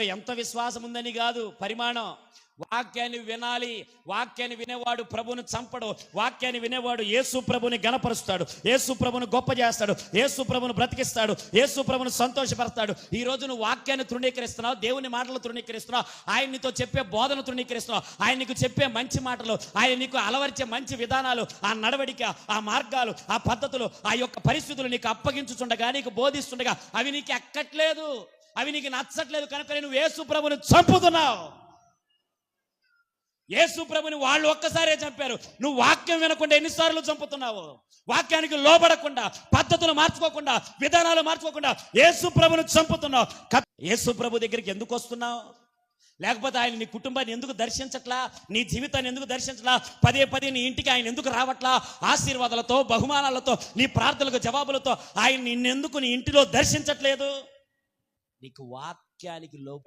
ఎంత విశ్వాసం ఉందని కాదు పరిమాణం. వాక్యాన్ని వినాలి. వాక్యాన్ని వినేవాడు ప్రభువును చంపడు. వాక్యాన్ని వినేవాడు యేసు ప్రభుని గణపరుస్తాడు, యేసు ప్రభును గొప్ప చేస్తాడు, యేసు ప్రభును బ్రతికిస్తాడు, యేసు ప్రభును సంతోషపరుస్తాడు. ఈ రోజు నువ్వు వాక్యాన్ని తృణీకరిస్తున్నావు, దేవుని మాటలు తృణీకరిస్తున్నావు, ఆయన నీతో చెప్పే బోధన తృణీకరిస్తున్నావు, ఆయన నీకు చెప్పే మంచి మాటలు, ఆయన నీకు అలవర్చే మంచి విధానాలు, ఆ నడవడిక, ఆ మార్గాలు, ఆ పద్ధతులు, ఆ యొక్క పరిస్థితులు నీకు అప్పగించుతుండగా, నీకు బోధిస్తుండగా అవి నీకు ఎక్కట్లేదు, అవి నీకు నచ్చట్లేదు. కనుక నువ్వు యేసు ప్రభుని చంపుతున్నావు. యేసు ప్రభుని వాళ్ళు ఒక్కసారే చంపారు, నువ్వు వాక్యం వినకుండా ఎన్నిసార్లు చంపుతున్నావు? వాక్యానికి లోబడకుండా, పద్ధతులు మార్చుకోకుండా, విధానాలు మార్చుకోకుండా యేసు ప్రభుని చంపుతున్నావు. యేసు ప్రభు దగ్గరికి ఎందుకు వస్తున్నావు? లేకపోతే ఆయన నీ కుటుంబాన్ని ఎందుకు దర్శించట్లా? నీ జీవితాన్ని ఎందుకు దర్శించట్లా? పదే పదే నీ ఇంటికి ఆయన ఎందుకు రావట్లా? ఆశీర్వాదాలతో, బహుమానాలతో, నీ ప్రార్థనలకు జవాబులతో ఆయన నిన్నెందుకు నీ ఇంటిలో దర్శించట్లేదు? నీకు వాక్యానికి లోబడి